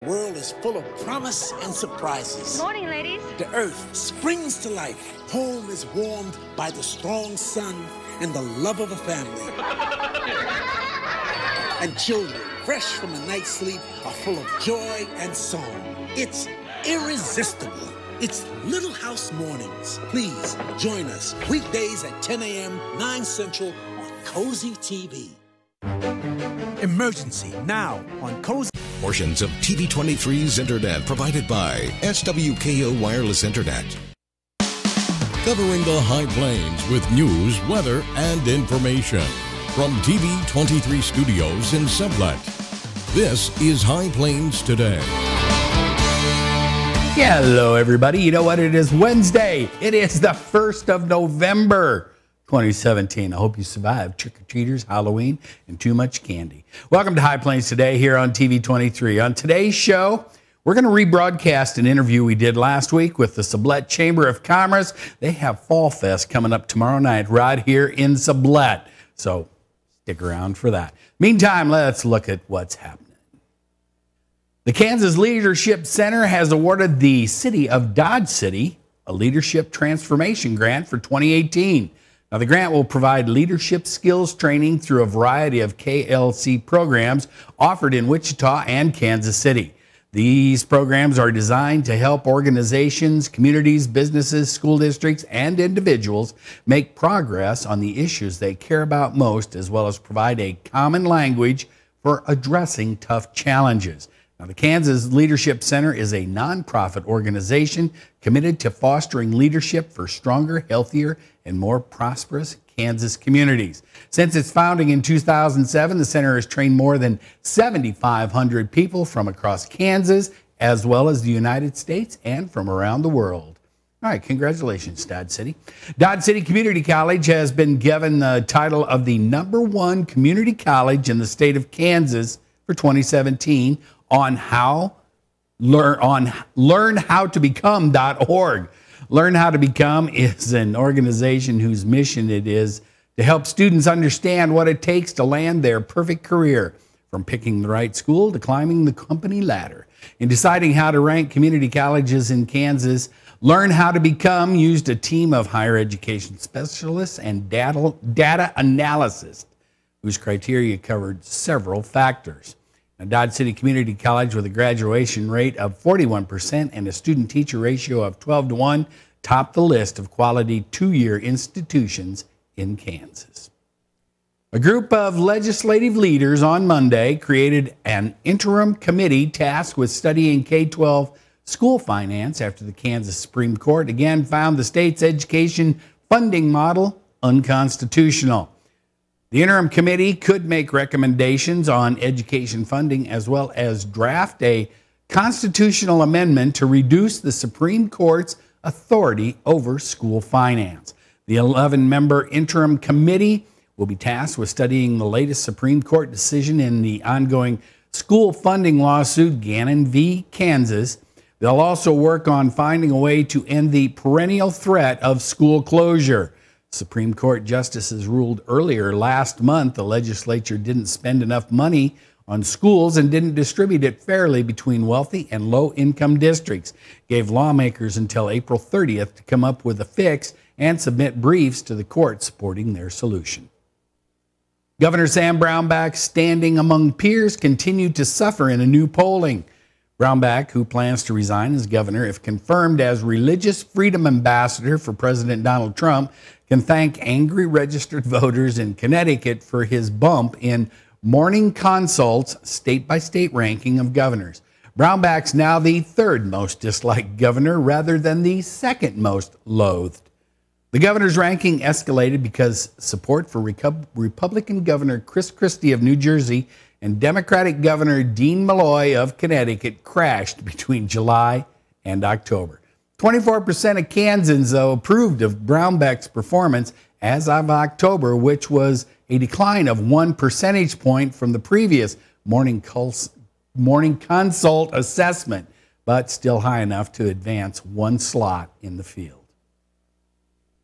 The world is full of promise and surprises. Good morning, ladies. The earth springs to life. Home is warmed by the strong sun and the love of a family. And children, fresh from a night's sleep, are full of joy and song. It's irresistible. It's Little House Mornings. Please join us weekdays at 10 a.m., 9 Central on Cozy TV. Emergency now on Cozy. Portions of TV23's internet provided by SWKO Wireless Internet. Covering the High Plains with news, weather, and information. From TV23 Studios in Sublette. This is High Plains Today. Hello, everybody. You know what? It is Wednesday. It is the 1st of November, 2017. I hope you survived trick-or-treaters, Halloween, and too much candy. Welcome to High Plains Today here on TV23. On today's show, we're going to rebroadcast an interview we did last week with the Sublette Chamber of Commerce. They have Fall Fest coming up tomorrow night right here in Sublette. So stick around for that. Meantime, let's look at what's happening. The Kansas Leadership Center has awarded the city of Dodge City a leadership transformation grant for 2018. Now, the grant will provide leadership skills training through a variety of KLC programs offered in Wichita and Kansas City. These programs are designed to help organizations, communities, businesses, school districts, and individuals make progress on the issues they care about most, as well as provide a common language for addressing tough challenges. Now, the Kansas Leadership Center is a nonprofit organization committed to fostering leadership for stronger, healthier, and more prosperous Kansas communities. Since its founding in 2007, the center has trained more than 7,500 people from across Kansas, as well as the United States and from around the world. All right, congratulations, Dodge City. Dodge City Community College has been given the title of the #1 community college in the state of Kansas for 2017 on learnhowtobecome.org. Learn How to Become is an organization whose mission it is to help students understand what it takes to land their perfect career, from picking the right school to climbing the company ladder. In deciding how to rank community colleges in Kansas, Learn How to Become used a team of higher education specialists and data analysts whose criteria covered several factors. Now, Dodge City Community College, with a graduation rate of 41% and a student-teacher ratio of 12-1, topped the list of quality two-year institutions in Kansas. A group of legislative leaders on Monday created an interim committee tasked with studying K-12 school finance after the Kansas Supreme Court again found the state's education funding model unconstitutional. The interim committee could make recommendations on education funding as well as draft a constitutional amendment to reduce the Supreme Court's authority over school finance. The 11-member interim committee will be tasked with studying the latest Supreme Court decision in the ongoing school funding lawsuit, Gannon v. Kansas. They'll also work on finding a way to end the perennial threat of school closure. Supreme Court justices ruled earlier last month the legislature didn't spend enough money on schools and didn't distribute it fairly between wealthy and low-income districts, gave lawmakers until April 30th to come up with a fix and submit briefs to the court supporting their solution. Governor Sam Brownback's standing among peers continued to suffer in a new polling. Brownback, who plans to resign as governor if confirmed as religious freedom ambassador for President Donald Trump, can thank angry registered voters in Connecticut for his bump in Morning Consult's state-by-state ranking of governors. Brownback's now the third most disliked governor rather than the second most loathed. The governor's ranking escalated because support for Republican Governor Chris Christie of New Jersey and Democratic Governor Dean Malloy of Connecticut crashed between July and October. 24% of Kansans, though, approved of Brownback's performance as of October, which was a decline of 1 percentage point from the previous Morning Consult assessment, but still high enough to advance one slot in the field.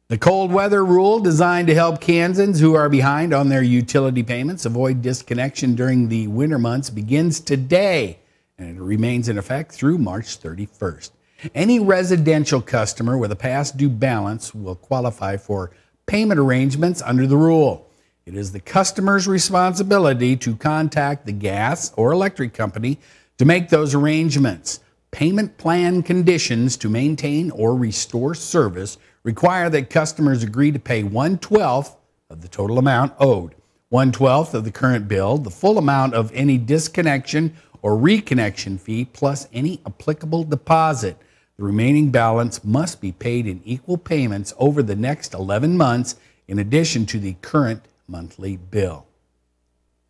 The cold weather rule, designed to help Kansans who are behind on their utility payments avoid disconnection during the winter months, begins today and it remains in effect through March 31st. Any residential customer with a past due balance will qualify for payment arrangements under the rule. It is the customer's responsibility to contact the gas or electric company to make those arrangements. Payment plan conditions to maintain or restore service require that customers agree to pay 1/12 of the total amount owed, 1/12 of the current bill, the full amount of any disconnection or reconnection fee, plus any applicable deposit. The remaining balance must be paid in equal payments over the next 11 months, in addition to the current monthly bill.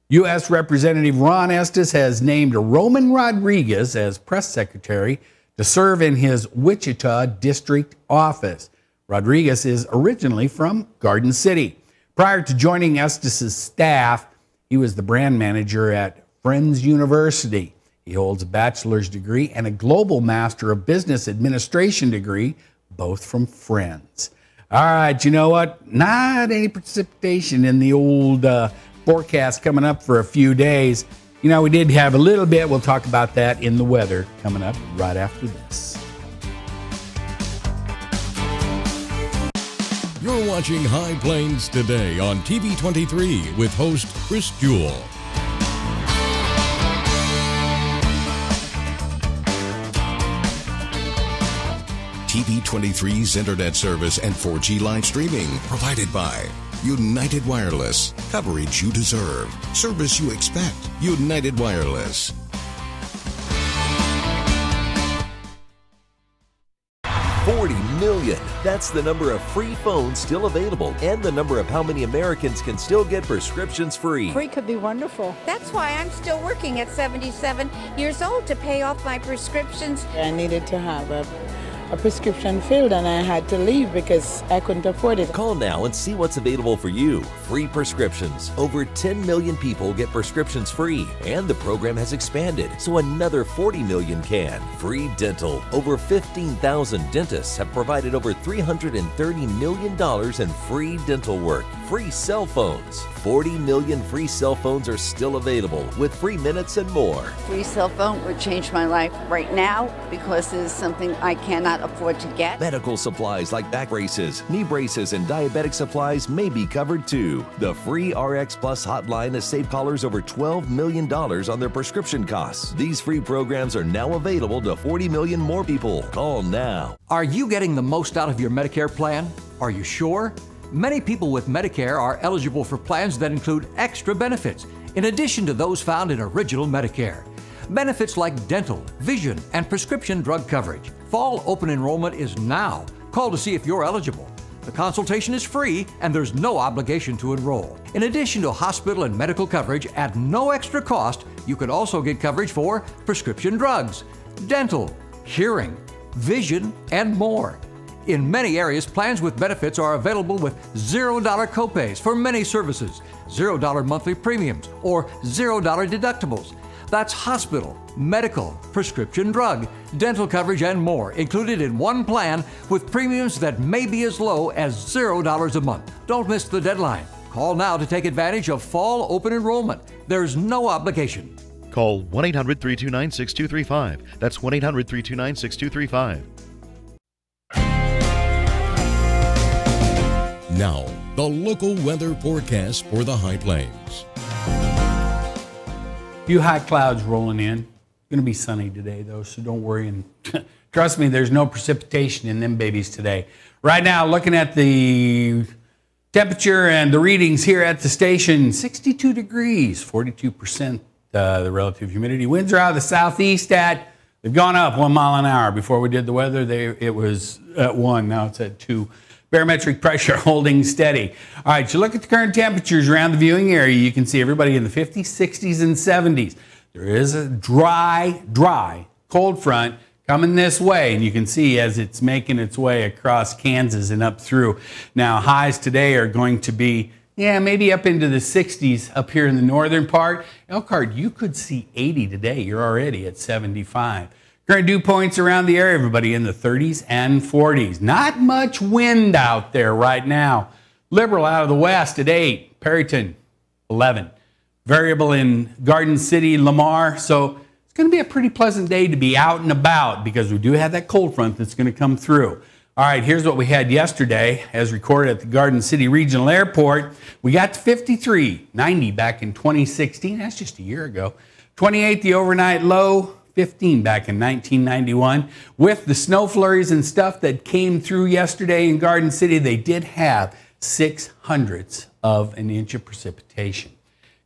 U.S. Representative Ron Estes has named Roman Rodriguez as press secretary to serve in his Wichita district office. Rodriguez is originally from Garden City. Prior to joining Estes' staff, he was the brand manager at Friends University. He holds a bachelor's degree and a global master of business administration degree, both from Friends. All right, you know what? Not any precipitation in the old forecast coming up for a few days. You know, we did have a little bit. We'll talk about that in the weather coming up right after this. You're watching High Plains Today on TV 23 with host Chris Jewell. TV 23's internet service and 4G live streaming provided by United Wireless. Coverage you deserve. Service you expect. United Wireless. $40 million. That's the number of free phones still available and the number of how many Americans can still get prescriptions free. Free could be wonderful. That's why I'm still working at 77 years old to pay off my prescriptions. I needed to have a prescription filled, and I had to leave because I couldn't afford it. Call now and see what's available for you. Free prescriptions. Over 10 million people get prescriptions free, and the program has expanded, so another 40 million can. Free dental. Over 15,000 dentists have provided over $330 million in free dental work. Free cell phones. 40 million free cell phones are still available with free minutes and more. Free cell phone would change my life right now because it is something I cannot afford to get. Medical supplies like back braces, knee braces, and diabetic supplies may be covered too. The free RX Plus hotline has saved callers over $12 million on their prescription costs. These free programs are now available to 40 million more people. Call now. Are you getting the most out of your Medicare plan? Are you sure? Many people with Medicare are eligible for plans that include extra benefits, in addition to those found in Original Medicare. Benefits like dental, vision, and prescription drug coverage. Fall open enrollment is now. Call to see if you're eligible. The consultation is free and there's no obligation to enroll. In addition to hospital and medical coverage at no extra cost, you can also get coverage for prescription drugs, dental, hearing, vision, and more. In many areas, plans with benefits are available with $0 copays for many services, $0 monthly premiums, or $0 deductibles. That's hospital, medical, prescription drug, dental coverage, and more included in one plan with premiums that may be as low as $0 a month. Don't miss the deadline. Call now to take advantage of fall open enrollment. There's no obligation. Call 1-800-329-6235. That's 1-800-329-6235. Now, the local weather forecast for the High Plains. Few high clouds rolling in. Going to be sunny today, though, so don't worry. And trust me, there's no precipitation in them babies today. Right now, looking at the temperature and the readings here at the station, 62 degrees, 42% the relative humidity. Winds are out of the southeast they've gone up 1 mile an hour. Before we did the weather, it was at 1, now it's at 2. Barometric pressure holding steady. All right, you look at the current temperatures around the viewing area, you can see everybody in the 50s, 60s, and 70s. There is a dry, cold front coming this way, and you can see as it's making its way across Kansas and up through. Now, highs today are going to be, maybe up into the 60s up here in the northern part. Elkhart, you could see 80 today. You're already at 75. Current dew points around the area, everybody in the 30s and 40s. Not much wind out there right now. Liberal out of the west at 8. Perryton, 11. Variable in Garden City, Lamar. So it's going to be a pretty pleasant day to be out and about because we do have that cold front that's going to come through. All right, here's what we had yesterday as recorded at the Garden City Regional Airport. We got to 53, 90 back in 2016. That's just a year ago. 28, the overnight low. 15 back in 1991. With the snow flurries and stuff that came through yesterday in Garden City, they did have 0.06 of an inch of precipitation.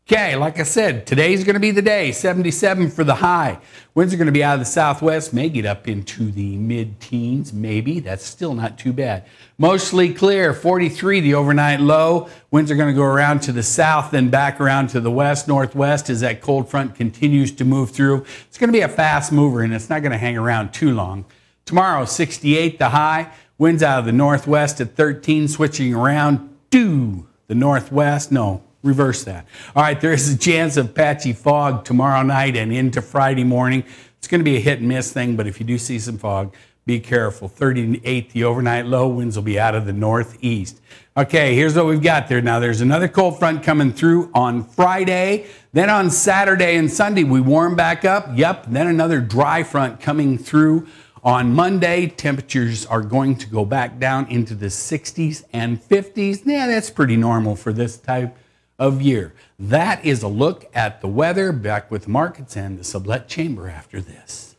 Okay, like I said, today's going to be the day. 77 for the high. Winds are going to be out of the southwest, may get up into the mid-teens, maybe. That's still not too bad. Mostly clear, 43 the overnight low. Winds are going to go around to the south, then back around to the west, northwest as that cold front continues to move through. It's going to be a fast mover, and it's not going to hang around too long. Tomorrow, 68 the high. Winds out of the northwest at 13, switching around to the northwest. No, reverse that. All right, there is a chance of patchy fog tomorrow night and into Friday morning. It's going to be a hit and miss thing, but if you do see some fog, be careful. 38 the overnight low. Winds will be out of the northeast. Okay, here's what we've got there. Now, there's another cold front coming through on Friday. Then on Saturday and Sunday, we warm back up. Yep, then another dry front coming through. On Monday, temperatures are going to go back down into the 60s and 50s. Yeah, that's pretty normal for this type of year. That is a look at the weather. Back with markets and the Sublet Chamber after this.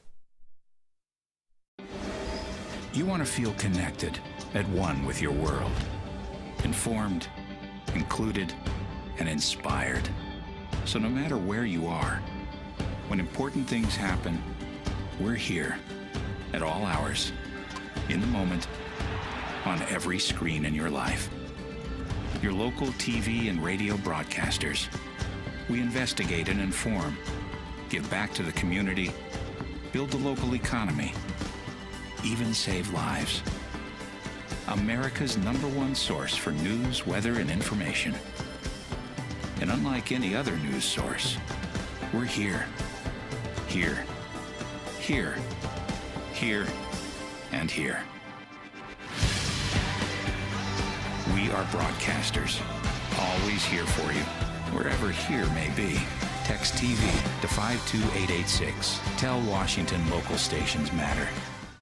You want to feel connected, at one with your world. Informed, included, and inspired. So no matter where you are, when important things happen, we're here. At all hours, in the moment, on every screen in your life. Your local TV and radio broadcasters. We investigate and inform, give back to the community, build the local economy, even save lives. America's #1 source for news, weather, and information. And unlike any other news source, we're here, here, here, here, and here. We are broadcasters, always here for you, wherever here may be. Text TV to 52886. Tell Washington local stations matter.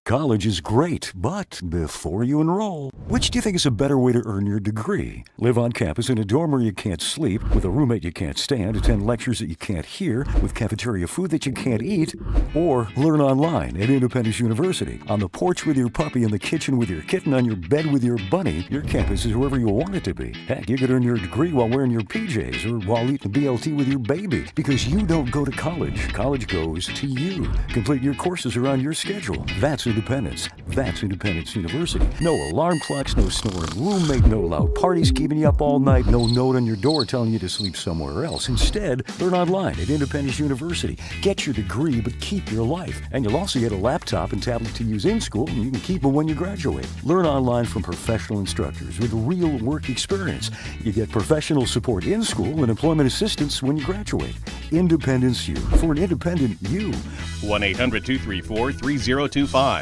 College is great, but before you enroll, which do you think is a better way to earn your degree? Live on campus in a dorm where you can't sleep, with a roommate you can't stand, attend lectures that you can't hear, with cafeteria food that you can't eat, or learn online at Independence University. On the porch with your puppy, in the kitchen with your kitten, on your bed with your bunny, your campus is wherever you want it to be. Heck, you could earn your degree while wearing your PJs or while eating BLT with your baby, because you don't go to college. College goes to you. Complete your courses around your schedule. That's Independence. That's Independence University. No alarm clocks, no snoring roommate, no loud parties keeping you up all night, no note on your door telling you to sleep somewhere else. Instead, learn online at Independence University. Get your degree, but keep your life. And you'll also get a laptop and tablet to use in school, and you can keep them when you graduate. Learn online from professional instructors with real work experience. You get professional support in school and employment assistance when you graduate. Independence U. For an independent you. 1-800-234-3025.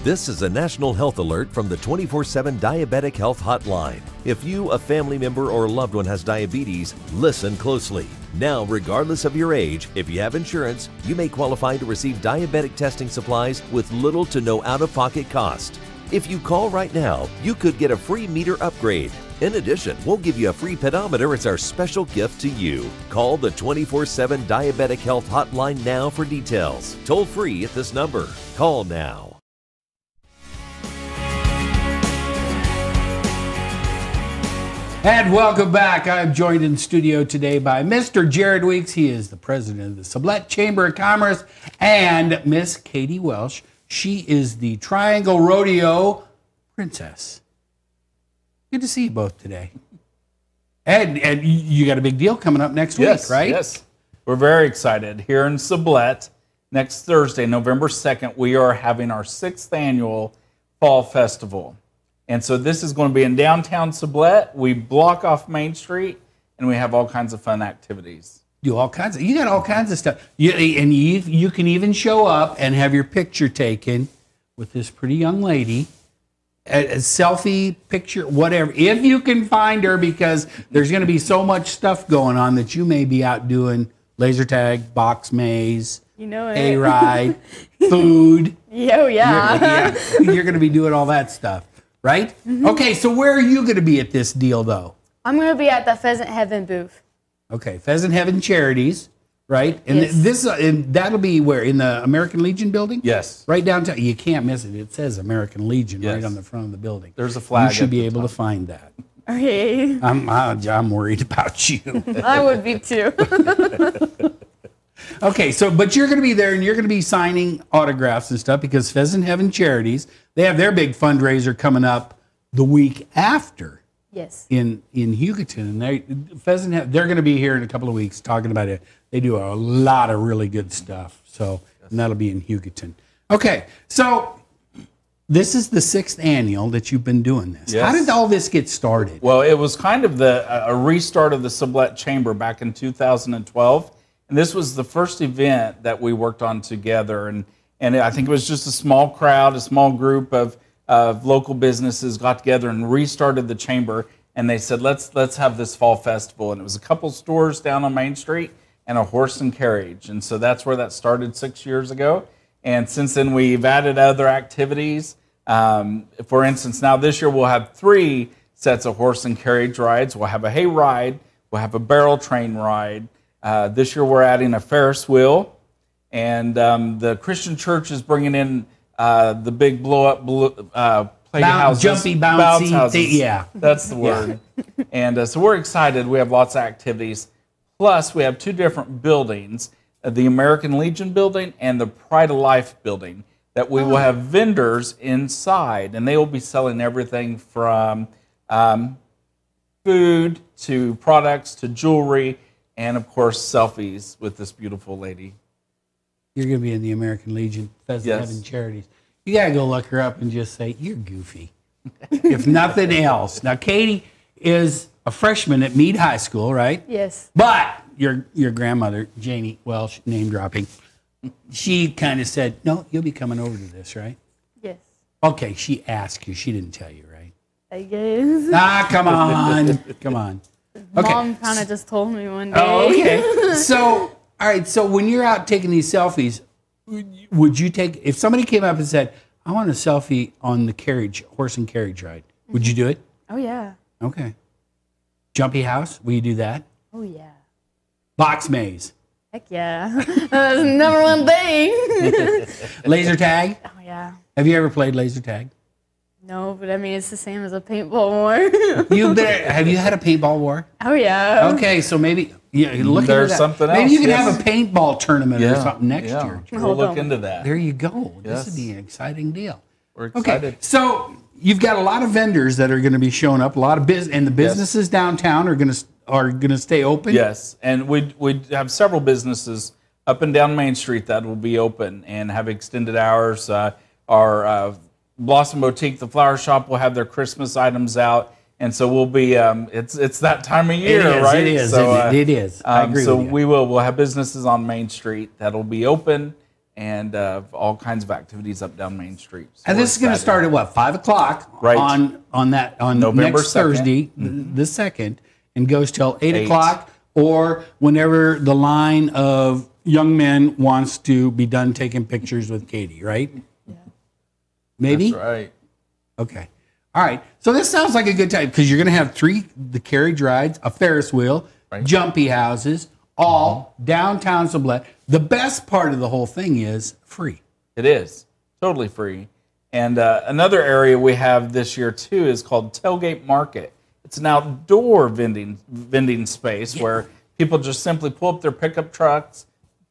This is a national health alert from the 24/7 Diabetic Health Hotline. If you, a family member, or a loved one has diabetes, listen closely. Now, regardless of your age, if you have insurance, you may qualify to receive diabetic testing supplies with little to no out-of-pocket cost. If you call right now, you could get a free meter upgrade. In addition, we'll give you a free pedometer as our special gift to you. Call the 24/7 Diabetic Health Hotline now for details. Toll free at this number. Call now. And welcome back. I'm joined in studio today by Mr. Jared Weeks. He is the president of the Sublette Chamber of Commerce, and Miss Katie Welsh. She is the Triangle Rodeo princess. Good to see you both today. And you got a big deal coming up next week, right? Yes, we're very excited. Here in Sublette, next Thursday, November 2nd, we are having our 6th annual Fall Festival. And so this is going to be in downtown Sublette. We block off Main Street, and we have all kinds of fun activities. You got all kinds of stuff. You can even show up and have your picture taken with this pretty young lady. A selfie picture, whatever, if you can find her, because there's going to be so much stuff going on that you may be out doing laser tag, box maze, a ride, food. Yeah. You're going to be doing all that stuff, right? Mm-hmm. Okay, so where are you going to be at this deal, though? I'm going to be at the Pheasant Heaven booth. Okay, Pheasant Heaven Charities, right? And yes. That'll be where, in the American Legion building? Yes. Right downtown. You can't miss it. It says American Legion right on the front of the building. There's a flag. You should be able to find that. Okay. I'm worried about you. I would be too. Okay, but you're going to be there, and you're going to be signing autographs and stuff, because Pheasant Heaven Charities, they have their big fundraiser coming up the week after. Yes. In Hugoton, and they're going to be here in a couple of weeks talking about it. They do a lot of really good stuff. So, and that'll be in Hugoton. Okay, so this is the 6th annual that you've been doing this. Yes. How did all this get started? Well, it was kind of a restart of the Sublette Chamber back in 2012, and this was the first event that we worked on together. And I think it was just a small crowd, a small group of local businesses got together and restarted the chamber, and they said, let's have this fall festival. And it was a couple stores down on Main Street and a horse and carriage. And so that's where that started 6 years ago. And since then, we've added other activities. For instance, now this year we'll have 3 sets of horse and carriage rides. We'll have a hay ride. We'll have a barrel train ride. This year we're adding a Ferris wheel. And the Christian Church is bringing in the big blow-up playhouses. Jumpy, bouncy. Houses. Yeah. That's the word. Yeah. And so we're excited. We have lots of activities. Plus, we have 2 different buildings, the American Legion building and the Pride of Life building, that we will have vendors inside. And they will be selling everything from food to products to jewelry and, of course, selfies with this beautiful lady. You're going to be in the American Legion Pheasant Heaven Charities. You got to go look her up and just say, you're goofy. If nothing else. Now, Katie is a freshman at Meade High School, right? Yes. But your grandmother, Janie Welsh, name dropping, she kind of said, no, you'll be coming over to this, right? Yes. Okay, she asked you. She didn't tell you, right? I guess. Come on. Come on. Okay. Mom kind of just told me one day. Oh, okay. So, all right, so when you're out taking these selfies, would you take, if somebody came up and said, I want a selfie on the horse and carriage ride, would you do it? Oh, yeah. Okay. Jumpy house, will you do that? Oh, yeah. Box maze. Heck yeah. That's the number one thing. Laser tag? Oh, yeah. Have you ever played laser tag? No, but I mean, it's the same as a paintball war. Have you had a paintball war? Oh, yeah. Okay, so maybe look There's into that. something else. Maybe you can have a paintball tournament or something next yeah. year. We'll look into that. There you go. Yes. This would be an exciting deal. We're excited. Okay, so you've got a lot of vendors that are going to be showing up. A lot of and the businesses downtown are going to stay open. Yes, and we have several businesses up and down Main Street that will be open and have extended hours. Our Blossom Boutique, the flower shop, will have their Christmas items out, and so we'll be. It's that time of year, right? It is. So, it is. I agree so with you. we'll have businesses on Main Street that'll be open, and all kinds of activities up down Main Street. So and this is going to start at what, 5 o'clock right. on November next 2nd. Thursday, the 2nd, and goes till 8 o'clock, or whenever the line of young men wants to be done taking pictures with Katie, right? Yeah. Maybe? That's right. Okay. All right. So this sounds like a good time because you're going to have the carriage rides, a Ferris wheel, jumpy houses, all downtown Sublette. The best part of the whole thing is free. It is totally free. And another area we have this year too is called Tailgate Market. It's an outdoor vending space where people just simply pull up their pickup trucks,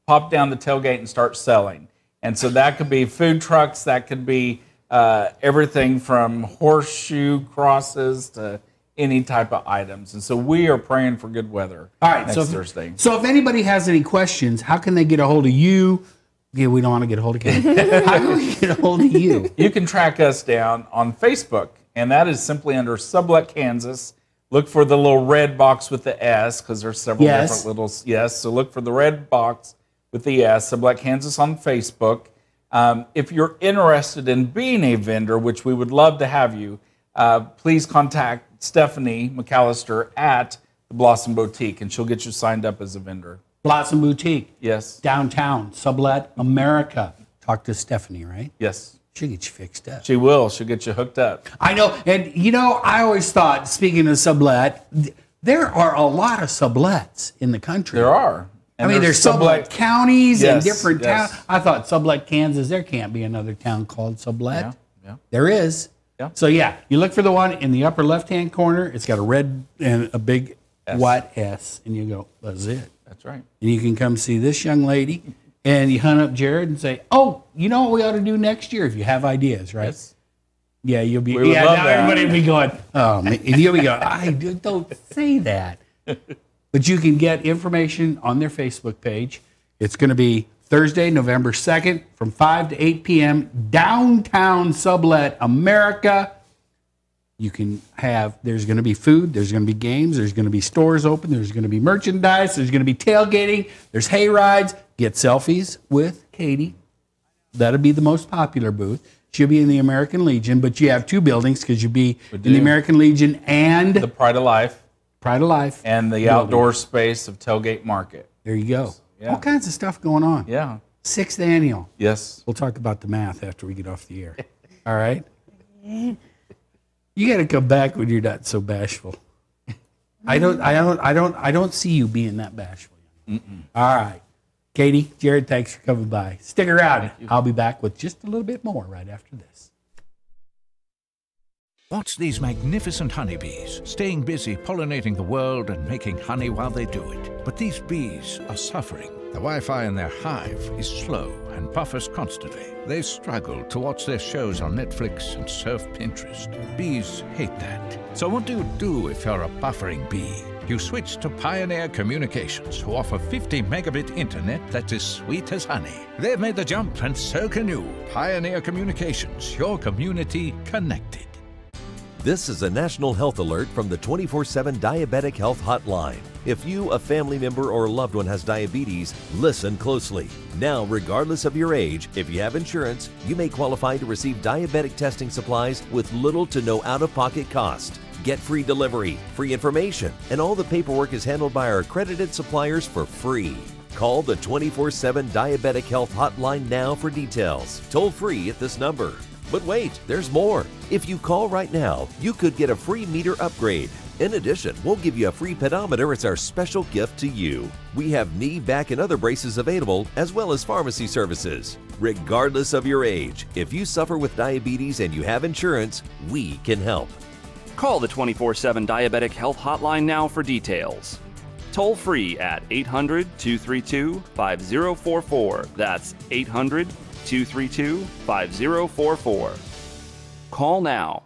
pop down the tailgate, and start selling. And so that could be food trucks, that could be everything from horseshoe crosses to any type of items. And so we are praying for good weather next Thursday. So if anybody has any questions, how can they get a hold of you? Yeah, we don't want to get a hold of Katie. How can we get a hold of you? You can track us down on Facebook, and that is simply under Sublette, Kansas. Look for the little red box with the S, because there's several different little so look for the red box with the S, Sublette, Kansas on Facebook. If you're interested in being a vendor, which we would love to have you, please contact Stephanie McAllister at the Blossom Boutique, and she'll get you signed up as a vendor. Blossom Boutique. Yes. Downtown, Sublette, America. Talk to Stephanie, right? Yes. She'll get you fixed up. She will. She'll get you hooked up. I know. And, I always thought, speaking of Sublette, there are a lot of Sublettes in the country. There are. And there's Sublette counties and different towns. I thought Sublette, Kansas, there can't be another town called Sublette. Yeah. There is. Yeah. So, you look for the one in the upper left-hand corner. It's got a red and a big white S, and you go, that's it. That's right. And you can come see this young lady, and you hunt up Jared and say, oh, you know what we ought to do next year if you have ideas, right? Yes. Yeah, you'll be. We would love now that. everybody will be going, oh, man. And you'll be going, don't say that. But you can get information on their Facebook page. It's going to be Thursday, November 2nd from 5 to 8 p.m. downtown Sublette, America. You can there's going to be food, there's going to be games, there's going to be stores open, there's going to be merchandise, there's going to be tailgating, there's hay rides. Get selfies with Katie. That'll be the most popular booth. She'll be in the American Legion, but you have two buildings because you'll be in the American Legion and the Pride of Life. Pride of Life. And the outdoor space of Tailgate Market. There you go. Yeah. All kinds of stuff going on. Yeah. 6th annual. Yes. We'll talk about the math after we get off the air. All right? You got to come back when you're not so bashful. I don't see you being that bashful. All right. Katie, Jared, thanks for coming by. Stick around. I'll be back with just a little bit more right after this. Watch these magnificent honeybees, staying busy pollinating the world and making honey while they do it. But these bees are suffering. The Wi-Fi in their hive is slow and buffers constantly. They struggle to watch their shows on Netflix and surf Pinterest. Bees hate that. So what do you do if you're a buffering bee? You switch to Pioneer Communications, who offer 50 megabit internet that's as sweet as honey. They've made the jump, and so can you. Pioneer Communications, your community connected. This is a national health alert from the 24/7 Diabetic Health Hotline. If you, a family member, or loved one has diabetes, listen closely. Now, regardless of your age, if you have insurance, you may qualify to receive diabetic testing supplies with little to no out-of-pocket cost. Get free delivery, free information, and all the paperwork is handled by our accredited suppliers for free. Call the 24/7 Diabetic Health Hotline now for details. Toll free at this number. But wait, there's more. If you call right now, you could get a free meter upgrade. In addition, we'll give you a free pedometer as our special gift to you. We have knee, back, and other braces available, as well as pharmacy services. Regardless of your age, if you suffer with diabetes and you have insurance, we can help. Call the 24/7 Diabetic Health Hotline now for details. Toll free at 800-232-5044. That's 800-232-5044. Call now.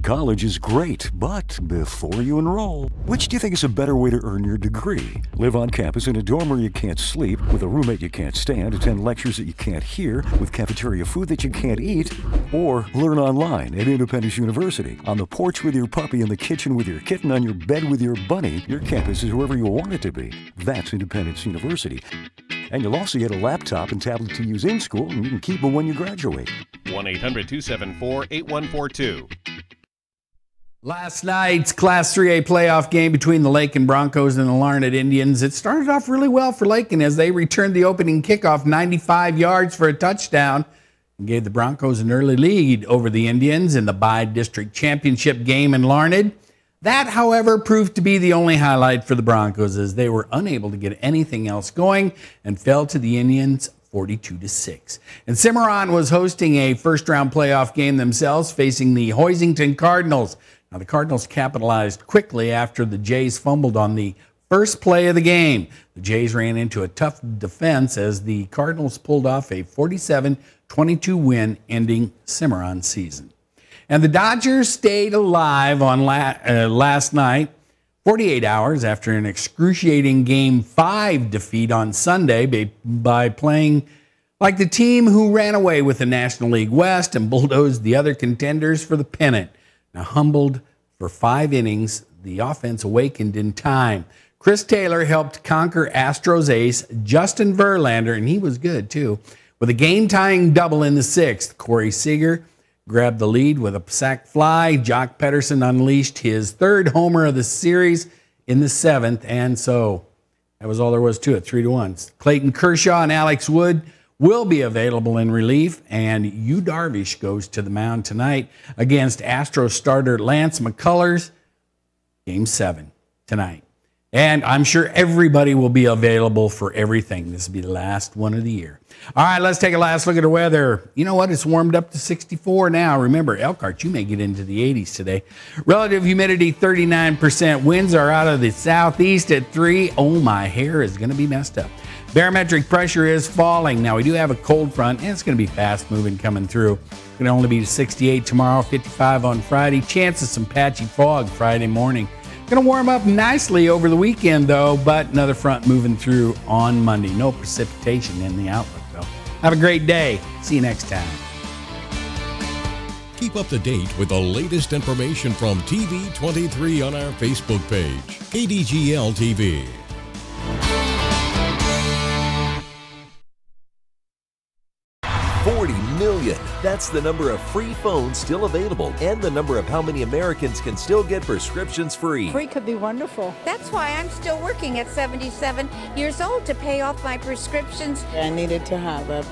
College is great, but before you enroll, which do you think is a better way to earn your degree? Live on campus in a dorm where you can't sleep, with a roommate you can't stand, attend lectures that you can't hear, with cafeteria food that you can't eat, or learn online at Independence University. On the porch with your puppy, in the kitchen with your kitten, on your bed with your bunny, your campus is wherever you want it to be. That's Independence University. And you'll also get a laptop and tablet to use in school, and you can keep them when you graduate. 1-800-274-8142. Last night's Class 3A playoff game between the Lakin Broncos and the Larned Indians, it started off really well for Lakin as they returned the opening kickoff 95 yards for a touchdown and gave the Broncos an early lead over the Indians in the bi-district championship game in Larned. That, however, proved to be the only highlight for the Broncos as they were unable to get anything else going and fell to the Indians 42-6. And Cimarron was hosting a first-round playoff game themselves, facing the Hoisington Cardinals. Now, the Cardinals capitalized quickly after the Jays fumbled on the first play of the game. The Jays ran into a tough defense as the Cardinals pulled off a 47-22 win, ending Cimarron's season. And the Dodgers stayed alive on last night, 48 hours after an excruciating Game 5 defeat on Sunday by playing like the team who ran away with the National League West and bulldozed the other contenders for the pennant. Now, humbled for 5 innings, the offense awakened in time. Chris Taylor helped conquer Astros ace Justin Verlander, and he was good too, with a game-tying double in the 6th. Corey Seager grabbed the lead with a sac fly. Jock Pederson unleashed his 3rd homer of the series in the 7th, and so that was all there was to it, 3-1. Clayton Kershaw and Alex Wood will be available in relief, and Yu Darvish goes to the mound tonight against Astros starter Lance McCullers. Game 7 tonight. And I'm sure everybody will be available for everything. This will be the last one of the year. All right, let's take a last look at the weather. You know what? It's warmed up to 64 now. Remember, Elkhart, you may get into the 80s today. Relative humidity, 39%. Winds are out of the southeast at 3. Oh, my hair is going to be messed up. Barometric pressure is falling. Now, we do have a cold front, and it's going to be fast-moving coming through. It's going to only be 68 tomorrow, 55 on Friday. Chance of some patchy fog Friday morning. Going to warm up nicely over the weekend, though, but another front moving through on Monday. No precipitation in the outlook, though. Have a great day. See you next time. Keep up to date with the latest information from TV23 on our Facebook page, KDGL TV. $40 million. That's the number of free phones still available and the number of how many Americans can still get prescriptions free. Free could be wonderful. That's why I'm still working at 77 years old to pay off my prescriptions. I needed to have a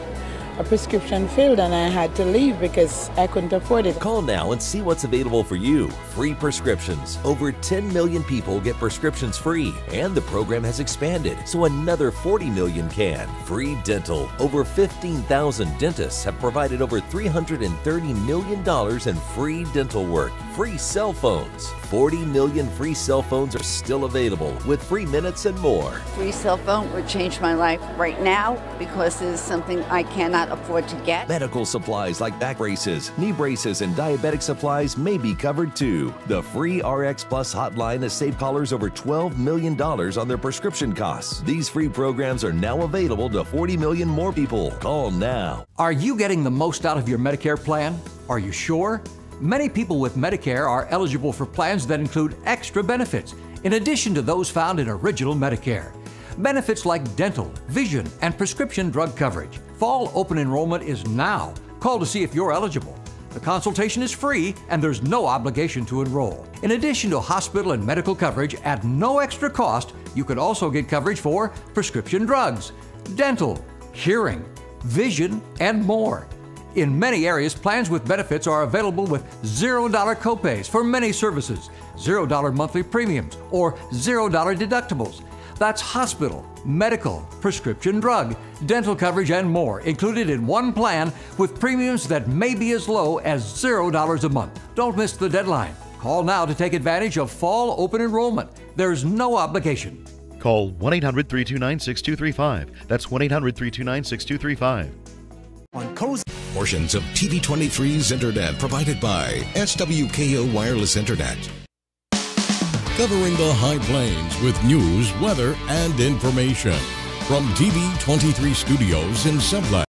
prescription filled, and I had to leave because I couldn't afford it. Call now and see what's available for you. Free prescriptions. Over 10 million people get prescriptions free, and the program has expanded, so another 40 million can. Free dental. Over 15,000 dentists have provided over $330 million in free dental work. Free cell phones. 40 million free cell phones are still available with free minutes and more. Free cell phone would change my life right now because it's something I cannot afford to get. Medical supplies like back braces, knee braces, and diabetic supplies may be covered too. The free RX Plus hotline has saved callers over $12 million on their prescription costs. These free programs are now available to 40 million more people. Call now. Are you getting the most out of your Medicare plan? Are you sure? Many people with Medicare are eligible for plans that include extra benefits, in addition to those found in Original Medicare. Benefits like dental, vision, and prescription drug coverage. Fall open enrollment is now. Call to see if you're eligible. The consultation is free and there's no obligation to enroll. In addition to hospital and medical coverage at no extra cost, you can also get coverage for prescription drugs, dental, hearing, vision, and more. In many areas, plans with benefits are available with $0 copays for many services, $0 monthly premiums, or $0 deductibles. That's hospital, medical, prescription drug, dental coverage, and more included in one plan with premiums that may be as low as $0 a month. Don't miss the deadline. Call now to take advantage of fall open enrollment. There's no obligation. Call 1-800-329-6235. That's 1-800-329-6235. On Cozy. Portions of TV23's Internet provided by SWKO Wireless Internet. Covering the High Plains with news, weather, and information. From TV23 Studios in Sublette.